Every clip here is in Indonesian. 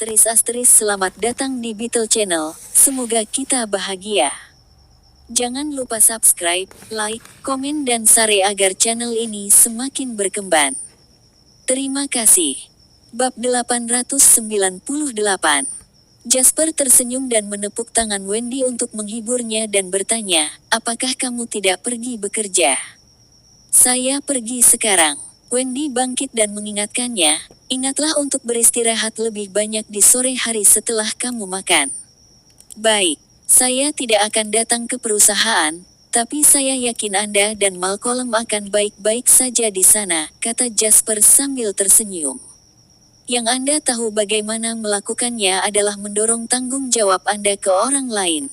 Selamat datang di Beetle Channel, semoga kita bahagia. Jangan lupa subscribe, like, komen dan share agar channel ini semakin berkembang. Terima kasih. Bab 898. Jasper tersenyum dan menepuk tangan Wendy untuk menghiburnya dan bertanya, apakah kamu tidak pergi bekerja? Saya pergi sekarang. Wendy bangkit dan mengingatkannya, ingatlah untuk beristirahat lebih banyak di sore hari setelah kamu makan. Baik, saya tidak akan datang ke perusahaan, tapi saya yakin Anda dan Malcolm akan baik-baik saja di sana, kata Jasper sambil tersenyum. Yang Anda tahu bagaimana melakukannya adalah mendorong tanggung jawab Anda ke orang lain.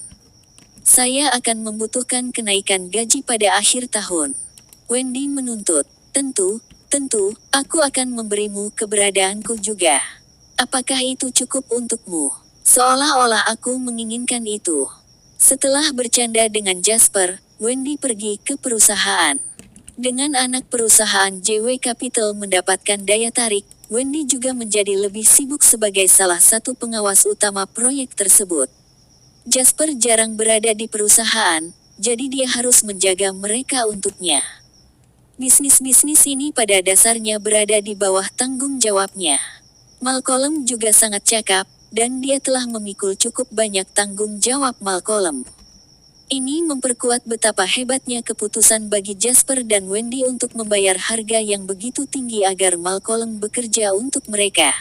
Saya akan membutuhkan kenaikan gaji pada akhir tahun. Wendy menuntut, Tentu, aku akan memberimu keberadaanku juga. Apakah itu cukup untukmu? Seolah-olah aku menginginkan itu. Setelah bercanda dengan Jasper, Wendy pergi ke perusahaan. Dengan anak perusahaan JW Capital mendapatkan daya tarik, Wendy juga menjadi lebih sibuk sebagai salah satu pengawas utama proyek tersebut. Jasper jarang berada di perusahaan, jadi dia harus menjaga mereka untuknya. Bisnis-bisnis ini pada dasarnya berada di bawah tanggung jawabnya. Malcolm juga sangat cakap, dan dia telah memikul cukup banyak tanggung jawab Malcolm. Ini memperkuat betapa hebatnya keputusan bagi Jasper dan Wendy untuk membayar harga yang begitu tinggi agar Malcolm bekerja untuk mereka.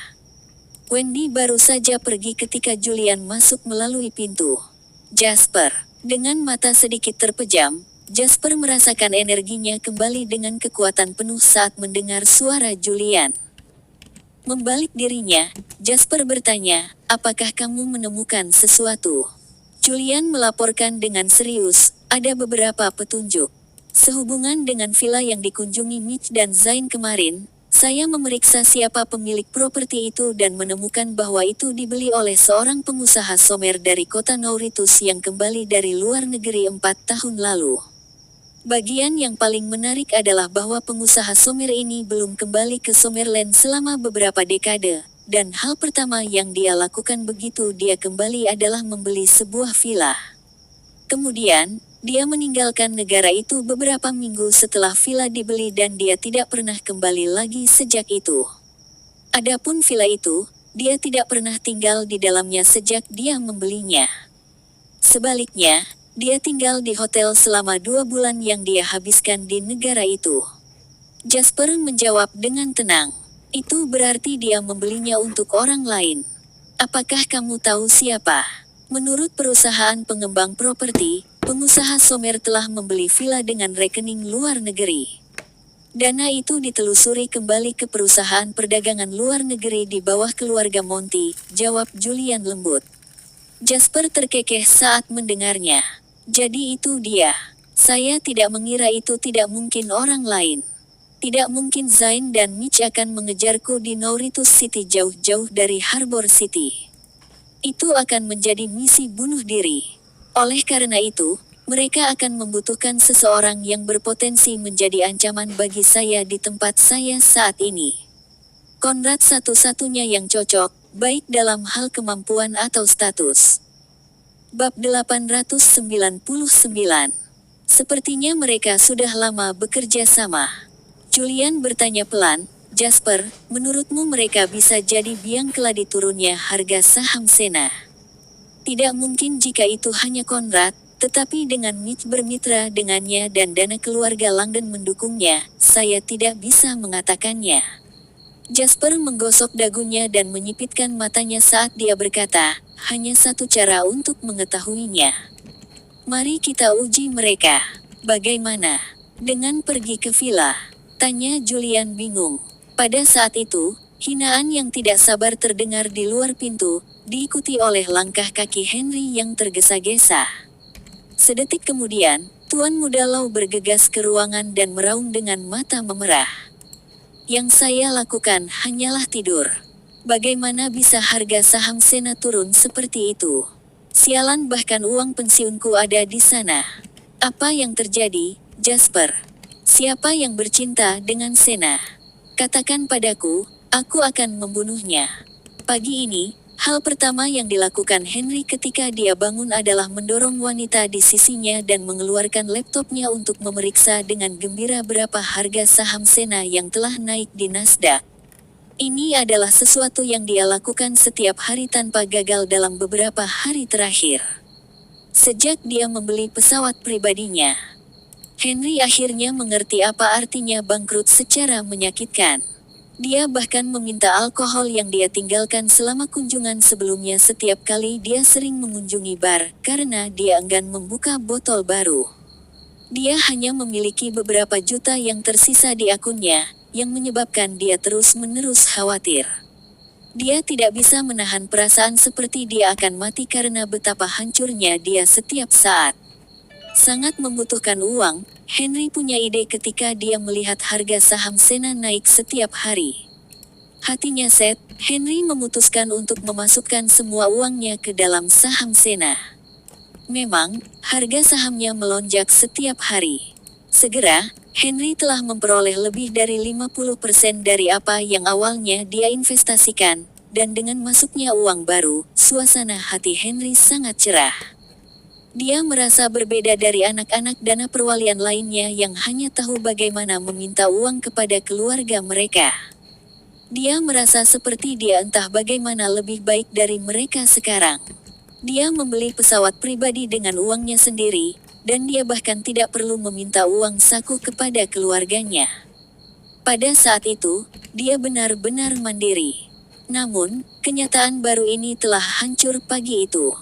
Wendy baru saja pergi ketika Julian masuk melalui pintu. Jasper, dengan mata sedikit terpejam, Jasper merasakan energinya kembali dengan kekuatan penuh saat mendengar suara Julian. Membalik dirinya, Jasper bertanya, apakah kamu menemukan sesuatu? Julian melaporkan dengan serius, ada beberapa petunjuk. Sehubungan dengan villa yang dikunjungi Mitch dan Zain kemarin, saya memeriksa siapa pemilik properti itu dan menemukan bahwa itu dibeli oleh seorang pengusaha somer dari kota Nouritus yang kembali dari luar negeri 4 tahun lalu. Bagian yang paling menarik adalah bahwa pengusaha somer ini belum kembali ke Somerland selama beberapa dekade, dan hal pertama yang dia lakukan begitu dia kembali adalah membeli sebuah villa. Kemudian, dia meninggalkan negara itu beberapa minggu setelah villa dibeli dan dia tidak pernah kembali lagi sejak itu. Adapun villa itu, dia tidak pernah tinggal di dalamnya sejak dia membelinya. Sebaliknya, dia tinggal di hotel selama 2 bulan yang dia habiskan di negara itu. Jasper menjawab dengan tenang. Itu berarti dia membelinya untuk orang lain. Apakah kamu tahu siapa? Menurut perusahaan pengembang properti, pengusaha somer telah membeli villa dengan rekening luar negeri. Dana itu ditelusuri kembali ke perusahaan perdagangan luar negeri di bawah keluarga Monty, jawab Julian lembut. Jasper terkekeh saat mendengarnya. Jadi itu dia. Saya tidak mengira itu tidak mungkin orang lain. Tidak mungkin Zain dan Mitch akan mengejarku di Nouritus City jauh-jauh dari Harbor City. Itu akan menjadi misi bunuh diri. Oleh karena itu, mereka akan membutuhkan seseorang yang berpotensi menjadi ancaman bagi saya di tempat saya saat ini. Conrad satu-satunya yang cocok, baik dalam hal kemampuan atau status. Bab 899. Sepertinya mereka sudah lama bekerja sama. Julian bertanya pelan, Jasper, menurutmu mereka bisa jadi biang keladi turunnya harga saham Sena? Tidak mungkin jika itu hanya Conrad, tetapi dengan Mitch bermitra dengannya dan dana keluarga Langdon mendukungnya, saya tidak bisa mengatakannya. Jasper menggosok dagunya dan menyipitkan matanya saat dia berkata, hanya satu cara untuk mengetahuinya. Mari kita uji mereka. Bagaimana? Dengan pergi ke villa? Tanya Julian bingung. Pada saat itu, hinaan yang tidak sabar terdengar di luar pintu, diikuti oleh langkah kaki Henry yang tergesa-gesa. Sedetik kemudian, Tuan Muda Lau bergegas ke ruangan dan meraung dengan mata memerah. Yang saya lakukan hanyalah tidur. Bagaimana bisa harga saham Sena turun seperti itu? Sialan, bahkan uang pensiunku ada di sana. Apa yang terjadi, Jasper? Siapa yang bercinta dengan Sena? Katakan padaku, aku akan membunuhnya. Pagi ini, Hal pertama yang dilakukan Henry ketika dia bangun adalah mendorong wanita di sisinya dan mengeluarkan laptopnya untuk memeriksa dengan gembira berapa harga saham Sena yang telah naik di Nasdaq. Ini adalah sesuatu yang dia lakukan setiap hari tanpa gagal dalam beberapa hari terakhir. Sejak dia membeli pesawat pribadinya, Henry akhirnya mengerti apa artinya bangkrut secara menyakitkan. Dia bahkan meminta alkohol yang dia tinggalkan selama kunjungan sebelumnya setiap kali dia sering mengunjungi bar, karena dia enggan membuka botol baru. Dia hanya memiliki beberapa juta yang tersisa di akunnya, yang menyebabkan dia terus-menerus khawatir. Dia tidak bisa menahan perasaan seperti dia akan mati karena betapa hancurnya dia setiap saat. Sangat membutuhkan uang, Henry punya ide ketika dia melihat harga saham Sena naik setiap hari. Hatinya set, Henry memutuskan untuk memasukkan semua uangnya ke dalam saham Sena. Memang, harga sahamnya melonjak setiap hari. Segera, Henry telah memperoleh lebih dari 50% dari apa yang awalnya dia investasikan, dan dengan masuknya uang baru, suasana hati Henry sangat cerah. Dia merasa berbeda dari anak-anak dana perwalian lainnya yang hanya tahu bagaimana meminta uang kepada keluarga mereka. Dia merasa seperti dia entah bagaimana lebih baik dari mereka sekarang. Dia membeli pesawat pribadi dengan uangnya sendiri, dan dia bahkan tidak perlu meminta uang saku kepada keluarganya. Pada saat itu, dia benar-benar mandiri. Namun, kenyataan baru ini telah hancur pagi itu.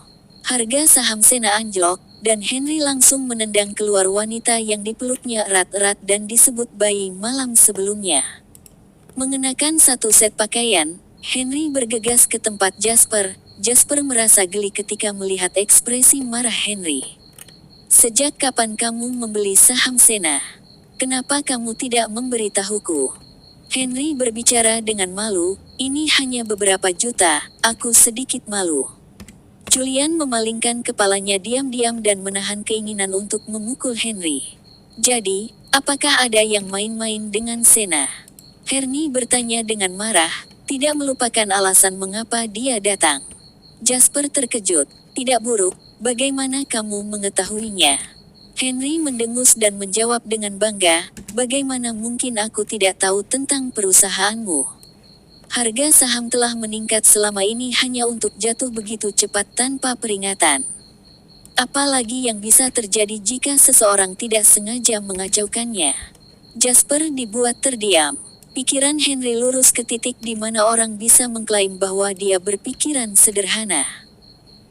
Harga saham Sena anjlok, dan Henry langsung menendang keluar wanita yang dipeluknya erat-erat dan disebut bayi malam sebelumnya. Mengenakan satu set pakaian, Henry bergegas ke tempat Jasper. Jasper merasa geli ketika melihat ekspresi marah Henry. "Sejak kapan kamu membeli saham Sena? Kenapa kamu tidak memberitahuku?" Henry berbicara dengan malu, "Ini hanya beberapa juta, aku sedikit malu." Julian memalingkan kepalanya diam-diam dan menahan keinginan untuk memukul Henry. "Jadi, apakah ada yang main-main dengan Sena?" Henry bertanya dengan marah, tidak melupakan alasan mengapa dia datang. Jasper terkejut. "Tidak buruk, bagaimana kamu mengetahuinya?" Henry mendengus dan menjawab dengan bangga, "Bagaimana mungkin aku tidak tahu tentang perusahaanmu? Harga saham telah meningkat selama ini hanya untuk jatuh begitu cepat tanpa peringatan. Apalagi yang bisa terjadi jika seseorang tidak sengaja mengacaukannya?" Jasper dibuat terdiam. Pikiran Henry lurus ke titik di mana orang bisa mengklaim bahwa dia berpikiran sederhana.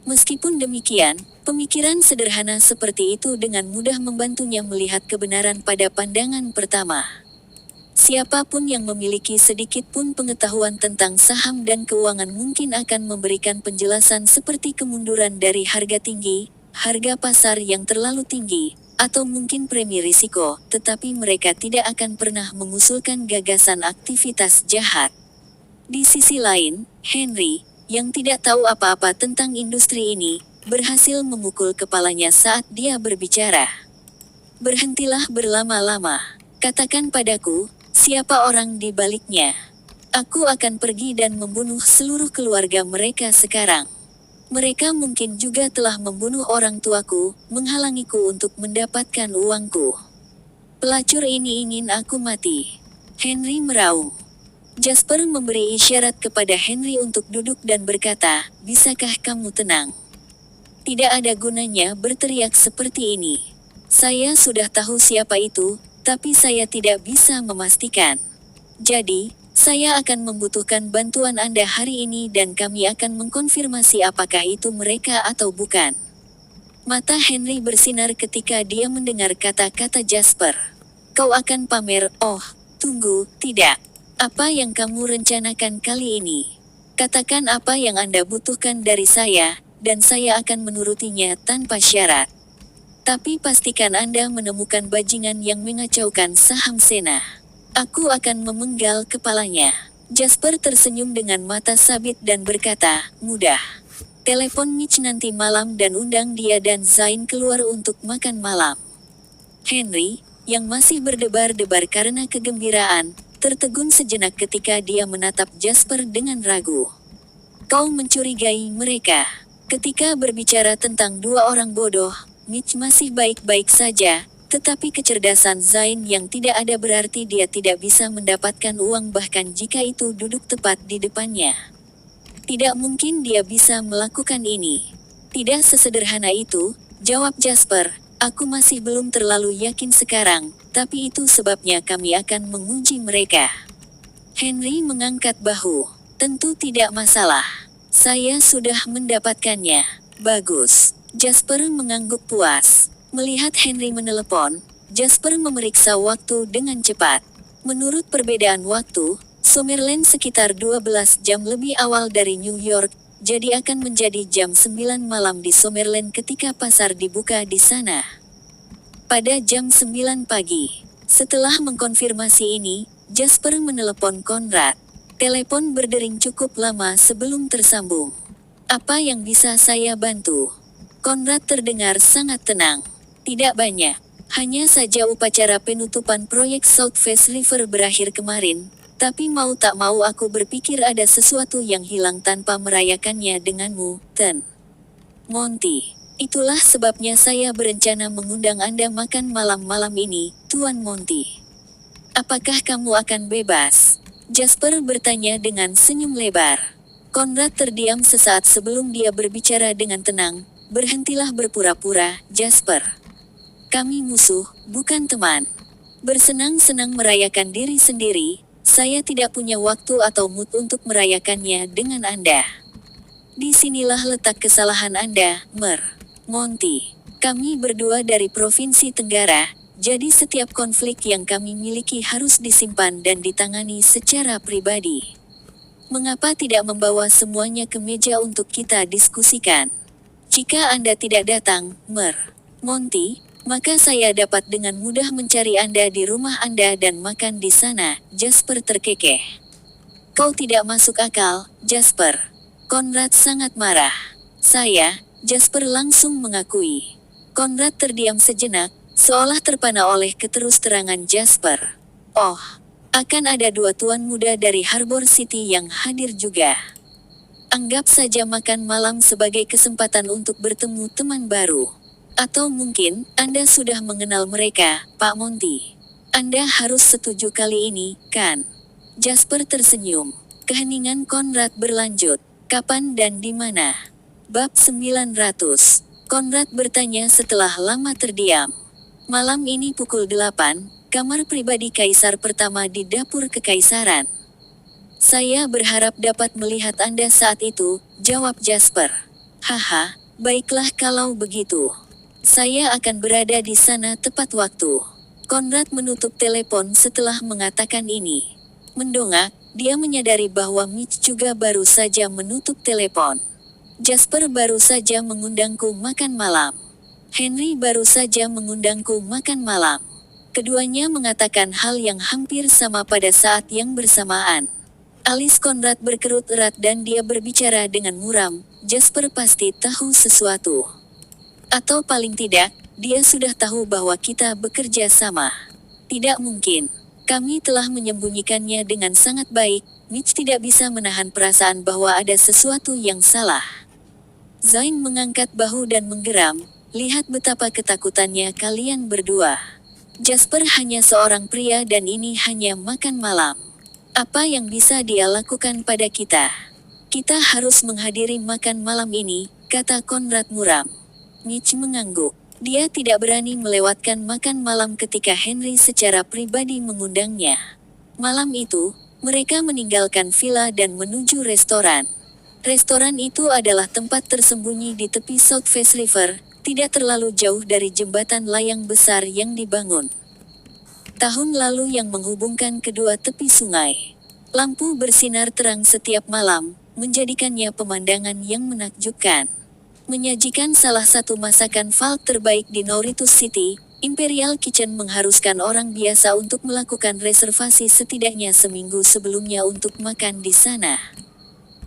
Meskipun demikian, pemikiran sederhana seperti itu dengan mudah membantunya melihat kebenaran pada pandangan pertama. Siapapun yang memiliki sedikit pun pengetahuan tentang saham dan keuangan mungkin akan memberikan penjelasan seperti kemunduran dari harga tinggi, harga pasar yang terlalu tinggi, atau mungkin premi risiko, tetapi mereka tidak akan pernah mengusulkan gagasan aktivitas jahat. Di sisi lain, Henry, yang tidak tahu apa-apa tentang industri ini, berhasil memukul kepalanya saat dia berbicara. "Berhentilah berlama-lama. Katakan padaku, siapa orang di baliknya? Aku akan pergi dan membunuh seluruh keluarga mereka sekarang. Mereka mungkin juga telah membunuh orang tuaku, menghalangiku untuk mendapatkan uangku. Pelacur ini ingin aku mati." Henry meraung. Jasper memberi isyarat kepada Henry untuk duduk dan berkata, "Bisakah kamu tenang? Tidak ada gunanya berteriak seperti ini. Saya sudah tahu siapa itu, tapi saya tidak bisa memastikan. Jadi, saya akan membutuhkan bantuan Anda hari ini dan kami akan mengkonfirmasi apakah itu mereka atau bukan." Mata Henry bersinar ketika dia mendengar kata-kata Jasper. "Kau akan pamer, oh, tunggu, tidak. Apa yang kamu rencanakan kali ini? Katakan apa yang Anda butuhkan dari saya, dan saya akan menurutinya tanpa syarat. Tapi pastikan Anda menemukan bajingan yang mengacaukan saham Sena. Aku akan memenggal kepalanya." Jasper tersenyum dengan mata sabit dan berkata, "Mudah. Telepon Mitch nanti malam dan undang dia dan Zain keluar untuk makan malam." Henry, yang masih berdebar-debar karena kegembiraan, tertegun sejenak ketika dia menatap Jasper dengan ragu. Kau mencurigai mereka. Ketika berbicara tentang dua orang bodoh, Mitch masih baik-baik saja, tetapi kecerdasan Zain yang tidak ada berarti dia tidak bisa mendapatkan uang bahkan jika itu duduk tepat di depannya. Tidak mungkin dia bisa melakukan ini. Tidak sesederhana itu, jawab Jasper. Aku masih belum terlalu yakin sekarang, tapi itu sebabnya kami akan menguji mereka. Henry mengangkat bahu. Tentu tidak masalah. Saya sudah mendapatkannya. Bagus. Jasper mengangguk puas. Melihat Henry menelepon, Jasper memeriksa waktu dengan cepat. Menurut perbedaan waktu, Summerland sekitar 12 jam lebih awal dari New York, jadi akan menjadi jam 9 malam di Summerland ketika pasar dibuka di sana. Pada jam 9 pagi. Setelah mengkonfirmasi ini, Jasper menelepon Conrad. Telepon berdering cukup lama sebelum tersambung. Apa yang bisa saya bantu? Conrad terdengar sangat tenang. Tidak banyak. Hanya saja upacara penutupan proyek South Face River berakhir kemarin, tapi mau tak mau aku berpikir ada sesuatu yang hilang tanpa merayakannya denganmu, Ten. Monty. Itulah sebabnya saya berencana mengundang Anda makan malam-malam ini, Tuan Monty. Apakah kamu akan bebas? Jasper bertanya dengan senyum lebar. Conrad terdiam sesaat sebelum dia berbicara dengan tenang. Berhentilah berpura-pura, Jasper. Kami musuh, bukan teman. Bersenang-senang merayakan diri sendiri, saya tidak punya waktu atau mood untuk merayakannya dengan Anda. Disinilah letak kesalahan Anda, Monty. Kami berdua dari Provinsi Tenggara, jadi setiap konflik yang kami miliki harus disimpan dan ditangani secara pribadi. Mengapa tidak membawa semuanya ke meja untuk kita diskusikan? Jika Anda tidak datang, Monty, maka saya dapat dengan mudah mencari Anda di rumah Anda dan makan di sana, Jasper terkekeh. Kau tidak masuk akal, Jasper. Conrad sangat marah. Jasper langsung mengakui. Conrad terdiam sejenak, seolah terpana oleh keterus-terangan Jasper. Oh, akan ada dua tuan muda dari Harbor City yang hadir juga. Anggap saja makan malam sebagai kesempatan untuk bertemu teman baru. Atau mungkin, Anda sudah mengenal mereka, Pak Monty. Anda harus setuju kali ini, kan? Jasper tersenyum. Keheningan Conrad berlanjut. Kapan dan di mana? Bab 900. Conrad bertanya setelah lama terdiam. Malam ini pukul 8, kamar pribadi Kaisar pertama di dapur Kekaisaran. Saya berharap dapat melihat Anda saat itu, jawab Jasper. Haha, baiklah kalau begitu. Saya akan berada di sana tepat waktu. Conrad menutup telepon setelah mengatakan ini. Mendongak, dia menyadari bahwa Mitch juga baru saja menutup telepon. Jasper baru saja mengundangku makan malam. Henry baru saja mengundangku makan malam. Keduanya mengatakan hal yang hampir sama pada saat yang bersamaan. Alis Conrad berkerut erat dan dia berbicara dengan muram. Jasper pasti tahu sesuatu. Atau paling tidak, dia sudah tahu bahwa kita bekerja sama. Tidak mungkin. Kami telah menyembunyikannya dengan sangat baik. Mitch tidak bisa menahan perasaan bahwa ada sesuatu yang salah. Zain mengangkat bahu dan menggeram. Lihat betapa ketakutannya kalian berdua. Jasper hanya seorang pria dan ini hanya makan malam. Apa yang bisa dia lakukan pada kita? Kita harus menghadiri makan malam ini, kata Conrad muram. Mitch mengangguk. Dia tidak berani melewatkan makan malam ketika Henry secara pribadi mengundangnya. Malam itu, mereka meninggalkan villa dan menuju restoran. Restoran itu adalah tempat tersembunyi di tepi South Face River, tidak terlalu jauh dari jembatan layang besar yang dibangun tahun lalu yang menghubungkan kedua tepi sungai. Lampu bersinar terang setiap malam, menjadikannya pemandangan yang menakjubkan. Menyajikan salah satu masakan Falk terbaik di Norritus City, Imperial Kitchen mengharuskan orang biasa untuk melakukan reservasi setidaknya seminggu sebelumnya untuk makan di sana.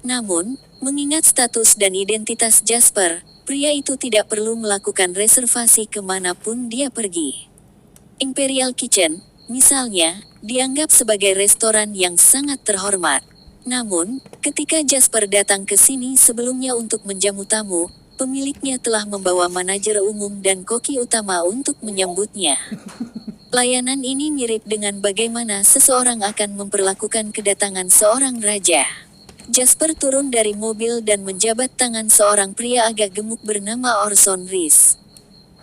Namun, mengingat status dan identitas Jasper, pria itu tidak perlu melakukan reservasi kemanapun dia pergi. Imperial Kitchen, misalnya, dianggap sebagai restoran yang sangat terhormat. Namun, ketika Jasper datang ke sini sebelumnya untuk menjamu tamu, pemiliknya telah membawa manajer umum dan koki utama untuk menyambutnya. Layanan ini mirip dengan bagaimana seseorang akan memperlakukan kedatangan seorang raja. Jasper turun dari mobil dan menjabat tangan seorang pria agak gemuk bernama Orson Rees.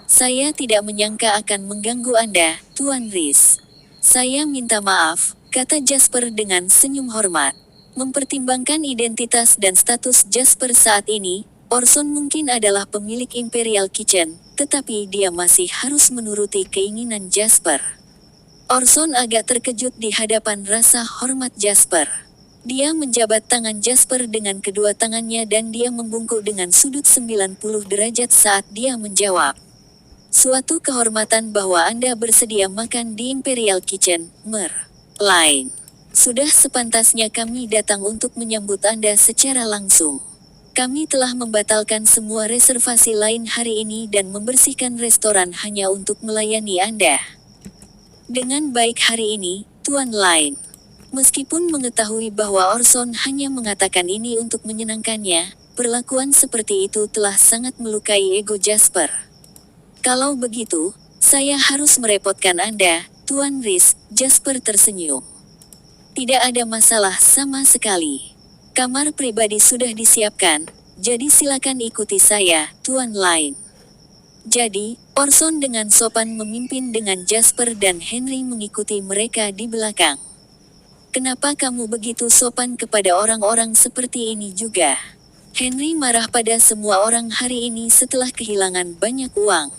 "Saya tidak menyangka akan mengganggu Anda, Tuan Rees." "Saya minta maaf," kata Jasper dengan senyum hormat. Mempertimbangkan identitas dan status Jasper saat ini, Orson mungkin adalah pemilik Imperial Kitchen, tetapi dia masih harus menuruti keinginan Jasper. Orson agak terkejut di hadapan rasa hormat Jasper. Dia menjabat tangan Jasper dengan kedua tangannya dan dia membungkuk dengan sudut 90 derajat saat dia menjawab. "Suatu kehormatan bahwa Anda bersedia makan di Imperial Kitchen, Mer. Lain. Sudah sepantasnya kami datang untuk menyambut Anda secara langsung. Kami telah membatalkan semua reservasi lain hari ini dan membersihkan restoran hanya untuk melayani Anda. Dengan baik hari ini, Tuan Lain." Meskipun mengetahui bahwa Orson hanya mengatakan ini untuk menyenangkannya, perlakuan seperti itu telah sangat melukai ego Jasper. "Kalau begitu, saya harus merepotkan Anda, Tuan Rees," Jasper tersenyum. "Tidak ada masalah sama sekali. Kamar pribadi sudah disiapkan, jadi silakan ikuti saya, Tuan Lain." Jadi, Orson dengan sopan memimpin dengan Jasper dan Henry mengikuti mereka di belakang. "Kenapa kamu begitu sopan kepada orang-orang seperti ini juga?" Henry marah pada semua orang hari ini setelah kehilangan banyak uang.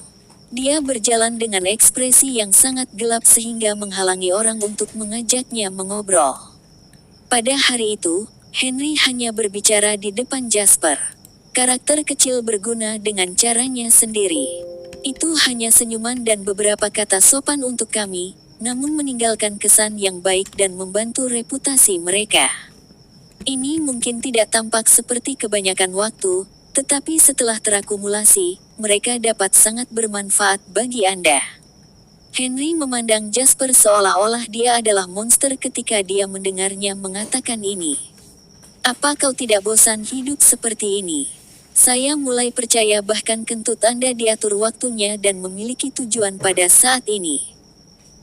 Dia berjalan dengan ekspresi yang sangat gelap sehingga menghalangi orang untuk mengajaknya mengobrol. Pada hari itu, Henry hanya berbicara di depan Jasper. Karakter kecil berguna dengan caranya sendiri. Itu hanya senyuman dan beberapa kata sopan untuk kami, namun meninggalkan kesan yang baik dan membantu reputasi mereka. Ini mungkin tidak tampak seperti kebanyakan waktu, tetapi setelah terakumulasi, mereka dapat sangat bermanfaat bagi Anda. Henry memandang Jasper seolah-olah dia adalah monster ketika dia mendengarnya mengatakan ini. "Apa kau tidak bosan hidup seperti ini? Saya mulai percaya bahkan kentut Anda diatur waktunya dan memiliki tujuan pada saat ini.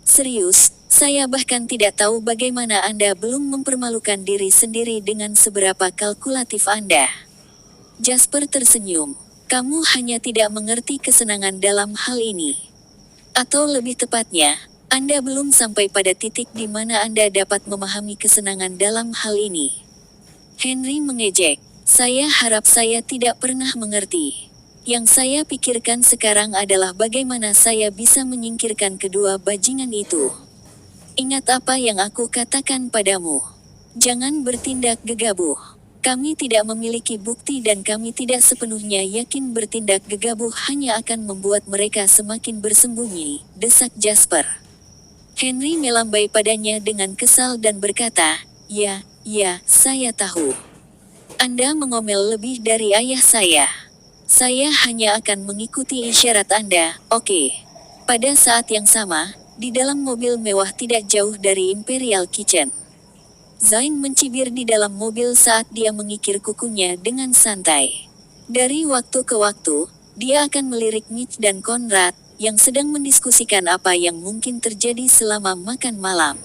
Serius, saya bahkan tidak tahu bagaimana Anda belum mempermalukan diri sendiri dengan seberapa kalkulatif Anda." Jasper tersenyum. "Kamu hanya tidak mengerti kesenangan dalam hal ini. Atau lebih tepatnya, Anda belum sampai pada titik di mana Anda dapat memahami kesenangan dalam hal ini." Henry mengejek. "Saya harap saya tidak pernah mengerti. Yang saya pikirkan sekarang adalah bagaimana saya bisa menyingkirkan kedua bajingan itu. Ingat apa yang aku katakan padamu. Jangan bertindak gegabah. Kami tidak memiliki bukti dan kami tidak sepenuhnya yakin bertindak gegabah hanya akan membuat mereka semakin bersembunyi," desak Jasper. Henry melambai padanya dengan kesal dan berkata, Ya, saya tahu. Anda mengomel lebih dari ayah saya. Saya hanya akan mengikuti isyarat Anda, oke?" Pada saat yang sama, di dalam mobil mewah tidak jauh dari Imperial Kitchen, Zain mencibir di dalam mobil saat dia mengikir kukunya dengan santai. Dari waktu ke waktu, dia akan melirik Mitch dan Conrad, yang sedang mendiskusikan apa yang mungkin terjadi selama makan malam.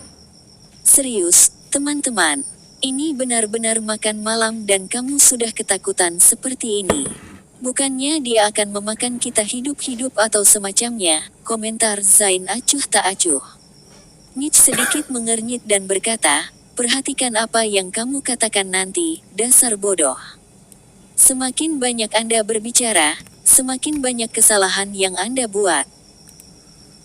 "Serius, teman-teman, ini benar-benar makan malam dan kamu sudah ketakutan seperti ini. Bukannya dia akan memakan kita hidup-hidup atau semacamnya," komentar Zain acuh tak acuh. Mitch sedikit mengernyit dan berkata, "Perhatikan apa yang kamu katakan nanti, dasar bodoh. Semakin banyak Anda berbicara, semakin banyak kesalahan yang Anda buat."